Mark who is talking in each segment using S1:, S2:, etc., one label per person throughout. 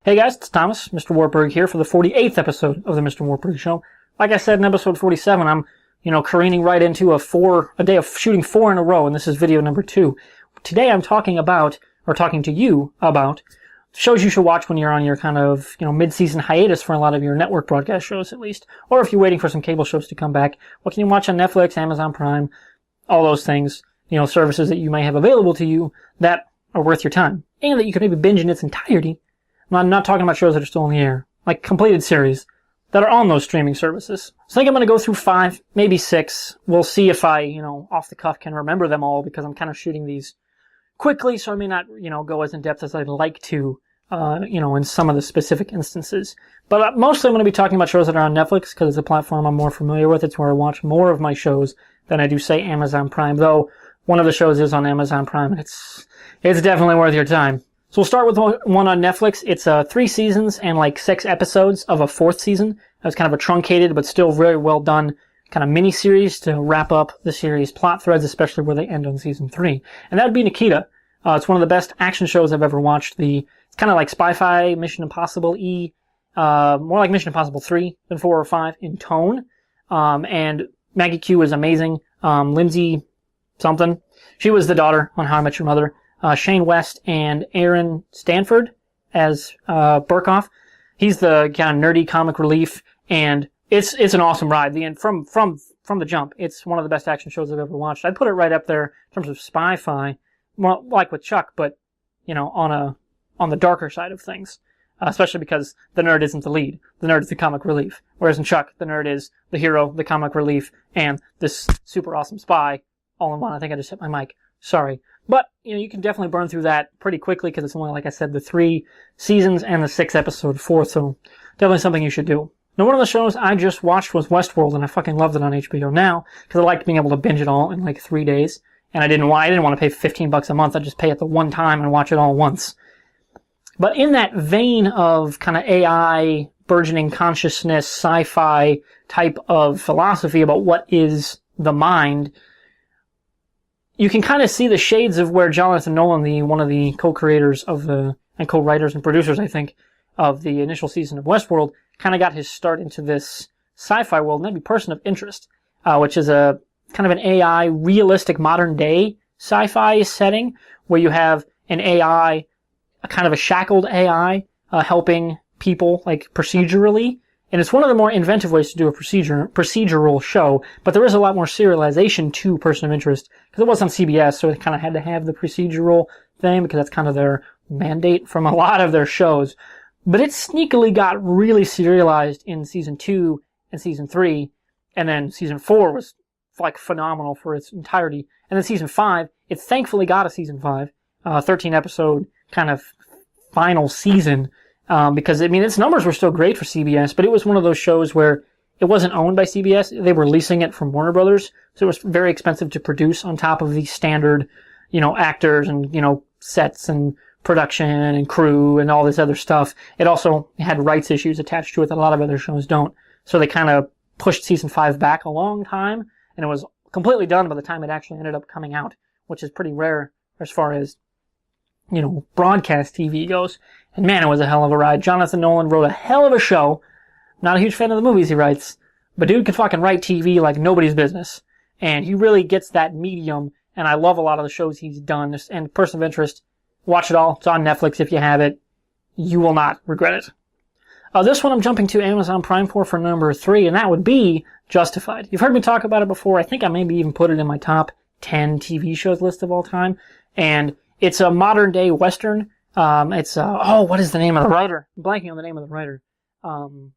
S1: Hey guys, it's Thomas, MrWartburg here for the 48th episode of the MrWartburg Show. Like I said in episode 47, I'm, careening right into a day of shooting 4 in a row, and this is video number 2. Today I'm talking to you about shows you should watch when you're on your kind of, mid-season hiatus for a lot of your network broadcast shows at least, or if you're waiting for some cable shows to come back. What can you watch on Netflix, Amazon Prime, all those things, services that you may have available to you that are worth your time, and that you could maybe binge in its entirety. I'm not talking about shows that are still in the air, like completed series that are on those streaming services. So I think I'm going to go through 5, maybe 6. We'll see if I, off the cuff can remember them all because I'm kind of shooting these quickly, so I may not, go as in depth as I'd like to, in some of the specific instances. But mostly I'm going to be talking about shows that are on Netflix because it's a platform I'm more familiar with. It's where I watch more of my shows than I do, say, Amazon Prime, though one of the shows is on Amazon Prime, and it's definitely worth your time. So we'll start with one on Netflix. It's 3 seasons and 6 episodes of a 4th season. It was kind of a truncated but still very well done kind of mini-series to wrap up the series plot threads, especially where they end on season 3. And that would be Nikita. It's one of the best action shows I've ever watched. It's kind of like Spy-Fi, Mission Impossible-y, more like Mission Impossible 3 than 4 or 5 in tone. And Maggie Q is amazing. Lindsay something. She was the daughter on How I Met Your Mother. Shane West and Aaron Stanford as Burkhoff. He's the kind of nerdy comic relief, and it's an awesome ride. From the jump, it's one of the best action shows I've ever watched. I'd put it right up there in terms of Spy-Fi, more like with Chuck, but on the darker side of things. Especially because the nerd isn't the lead. The nerd is the comic relief. Whereas in Chuck, the nerd is the hero, the comic relief, and this super awesome spy all in one. I think I just hit my mic. Sorry. But, you can definitely burn through that pretty quickly because it's only, like I said, the 3 seasons and the 6 episode 4th, so definitely something you should do. Now, one of the shows I just watched was Westworld, and I fucking loved it on HBO Now because I liked being able to binge it all in 3 days, and I didn't want to pay $15 a month. I'd just pay it the one time and watch it all once. But in that vein of kind of AI, burgeoning consciousness, sci-fi type of philosophy about what is the mind, you can kind of see the shades of where Jonathan Nolan, one of the co-creators and co-writers and producers, I think, of the initial season of Westworld, kind of got his start into this sci-fi world, and that'd be Person of Interest, which is a kind of an AI, realistic modern day sci-fi setting where you have an AI, a kind of a shackled AI, helping people, procedurally. And it's one of the more inventive ways to do a procedural show, but there is a lot more serialization to Person of Interest, because it was on CBS, so it kind of had to have the procedural thing, because that's kind of their mandate from a lot of their shows. But it sneakily got really serialized in season 2 and season 3, and then season 4 was, phenomenal for its entirety. And then season 5, it thankfully got a season 5, 13 episode kind of final season, because, its numbers were still great for CBS, but it was one of those shows where it wasn't owned by CBS. They were leasing it from Warner Brothers, so it was very expensive to produce on top of the standard, actors and, sets and production and crew and all this other stuff. It also had rights issues attached to it that a lot of other shows don't. So they kind of pushed season 5 back a long time, and it was completely done by the time it actually ended up coming out, which is pretty rare as far as broadcast TV goes. And man, it was a hell of a ride. Jonathan Nolan wrote a hell of a show. Not a huge fan of the movies he writes, but dude can fucking write TV like nobody's business. And he really gets that medium, and I love a lot of the shows he's done. And Person of Interest, watch it all. It's on Netflix if you have it. You will not regret it. This one I'm jumping to Amazon Prime for number 3, and that would be Justified. You've heard me talk about it before. I think I maybe even put it in my top 10 TV shows list of all time. And it's a modern day Western. It's, what is the name of the writer? I'm blanking on the name of the writer. Something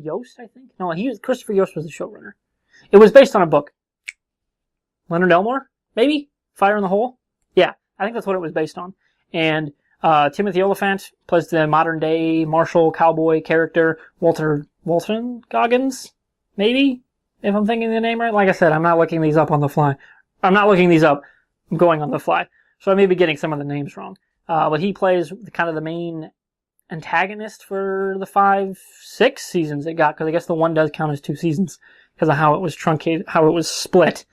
S1: Yost, I think? No, Christopher Yost was the showrunner. It was based on a book. Leonard Elmore? Maybe? Fire in the Hole? Yeah, I think that's what it was based on. And, Timothy Olyphant plays the modern day martial cowboy character, Walton Goggins? Maybe? If I'm thinking the name right. Like I said, I'm not looking these up on the fly. I'm not looking these up. I'm going on the fly. So I may be getting some of the names wrong. But he plays kind of the main antagonist for the 5, 6 seasons it got, because I guess the one does count as 2 seasons because of how it was truncated, how it was split.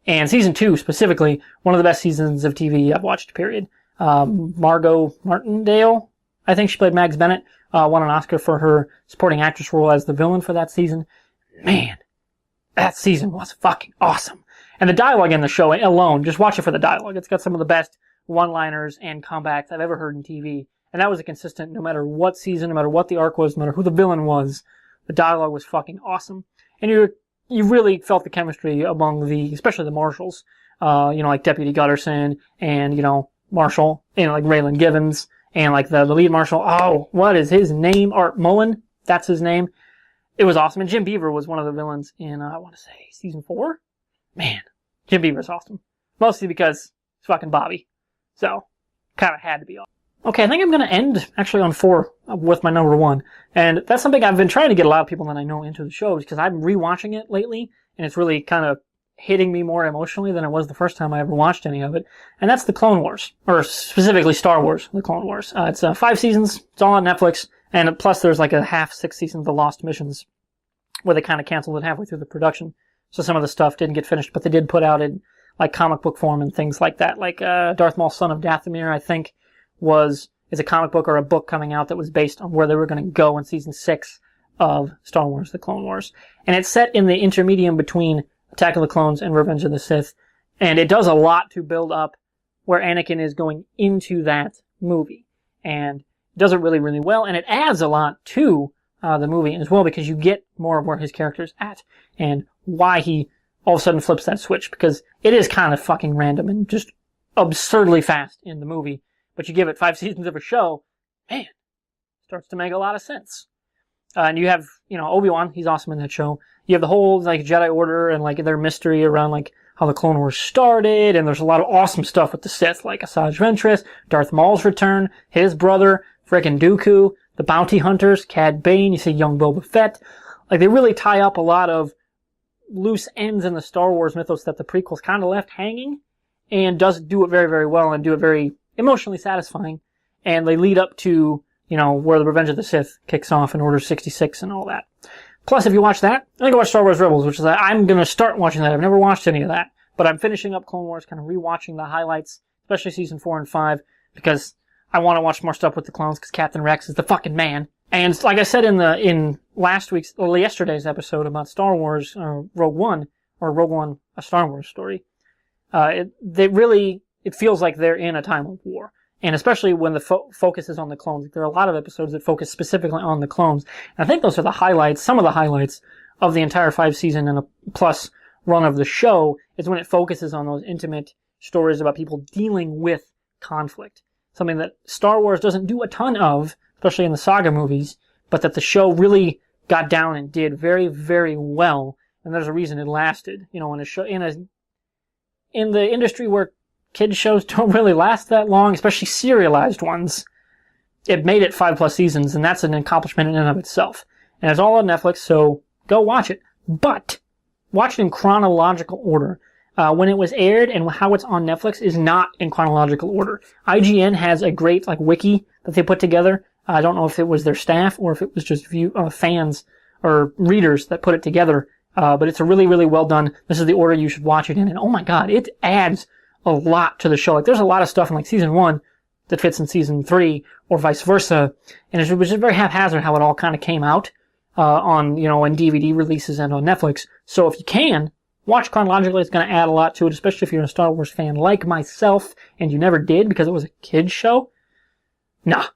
S1: And season 2, specifically, one of the best seasons of TV I've watched, period. Margot Martindale, I think she played Mags Bennett, won an Oscar for her supporting actress role as the villain for that season. Man, that season was fucking awesome. And the dialogue in the show alone, just watch it for the dialogue. It's got some of the best one-liners and comebacks I've ever heard in TV. And that was a consistent, no matter what season, no matter what the arc was, no matter who the villain was, the dialogue was fucking awesome. And you really felt the chemistry among especially the marshals, like Deputy Gutterson and, Marshall, like Raylan Givens, and like the lead marshal, what is his name? Art Mullen, that's his name. It was awesome. And Jim Beaver was one of the villains in, I want to say, season 4? Man, Jim Beaver's awesome. Mostly because it's fucking Bobby. So, kind of had to be awesome. Okay, I think I'm going to end actually on 4 with my number 1. And that's something I've been trying to get a lot of people that I know into the show because I'm rewatching it lately, and it's really kind of hitting me more emotionally than it was the first time I ever watched any of it. And that's the Clone Wars, or specifically Star Wars, the Clone Wars. It's 5 seasons, it's all on Netflix, and plus there's like a half 6 seasons of The Lost Missions where they kind of canceled it halfway through the production. So some of the stuff didn't get finished, but they did put out in like comic book form and things like that. Like Darth Maul's Son of Dathomir, I think, is a comic book or a book coming out that was based on where they were going to go in season 6 of Star Wars, The Clone Wars. And it's set in the intermedium between Attack of the Clones and Revenge of the Sith. And it does a lot to build up where Anakin is going into that movie. And it does it really, really well. And it adds a lot to the movie as well because you get more of where his character's at and why he all of a sudden flips that switch. Because it is kind of fucking random and just absurdly fast in the movie. But you give it 5 seasons of a show, man, starts to make a lot of sense. And you have, Obi-Wan, he's awesome in that show. You have the whole, Jedi Order and, their mystery around, how the Clone Wars started, and there's a lot of awesome stuff with the Sith, like Asajj Ventress, Darth Maul's return, his brother, frickin' Dooku, the bounty hunters, Cad Bane, you see young Boba Fett. They really tie up a lot of loose ends in the Star Wars mythos that the prequels kind of left hanging, and does do it very, very well, and do it very emotionally satisfying, and they lead up to, where the Revenge of the Sith kicks off in Order 66 and all that. Plus, if you watch that, I think I watch Star Wars Rebels, which is I'm going to start watching that. I've never watched any of that, but I'm finishing up Clone Wars, kind of rewatching the highlights, especially season 4 and 5, because I want to watch more stuff with the clones, because Captain Rex is the fucking man. And like I said in yesterday's episode about Star Wars, Rogue One, A Star Wars Story, it feels like they're in a time of war. And especially when the focus is on the clones. There are a lot of episodes that focus specifically on the clones. And I think those are the highlights, some of the highlights of the entire 5 season and a plus run of the show is when it focuses on those intimate stories about people dealing with conflict. Something that Star Wars doesn't do a ton of, especially in the saga movies, but that the show really got down and did very, very well. And there's a reason it lasted. In a show, in the industry where kids shows don't really last that long, especially serialized ones. It made it 5+ seasons, and that's an accomplishment in and of itself. And it's all on Netflix, so go watch it. But watch it in chronological order. When it was aired and how it's on Netflix is not in chronological order. IGN has a great wiki that they put together. I don't know if it was their staff or if it was just fans or readers that put it together. But it's a really, really well done. This is the order you should watch it in. And oh my god, it adds a lot to the show. There's a lot of stuff in season 1 that fits in season 3 or vice versa. And it was just very haphazard how it all kind of came out, on, in DVD releases and on Netflix. So if you can, watch chronologically. It's going to add a lot to it, especially if you're a Star Wars fan like myself and you never did because it was a kid's show. Nah.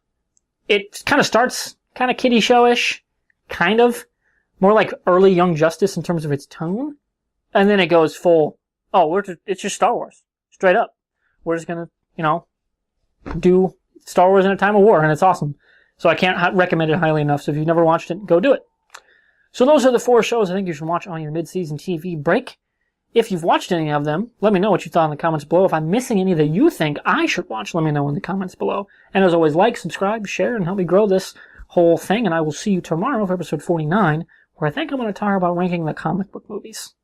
S1: It kind of starts kind of kiddie showish, kind of. More like early Young Justice in terms of its tone. And then it goes full, it's just Star Wars. Straight up. We're just gonna, do Star Wars in a time of war, and it's awesome. So I can't recommend it highly enough, so if you've never watched it, go do it. So those are the 4 shows I think you should watch on your mid-season TV break. If you've watched any of them, let me know what you thought in the comments below. If I'm missing any that you think I should watch, let me know in the comments below. And as always, like, subscribe, share, and help me grow this whole thing, and I will see you tomorrow for episode 49, where I think I'm going to talk about ranking the comic book movies.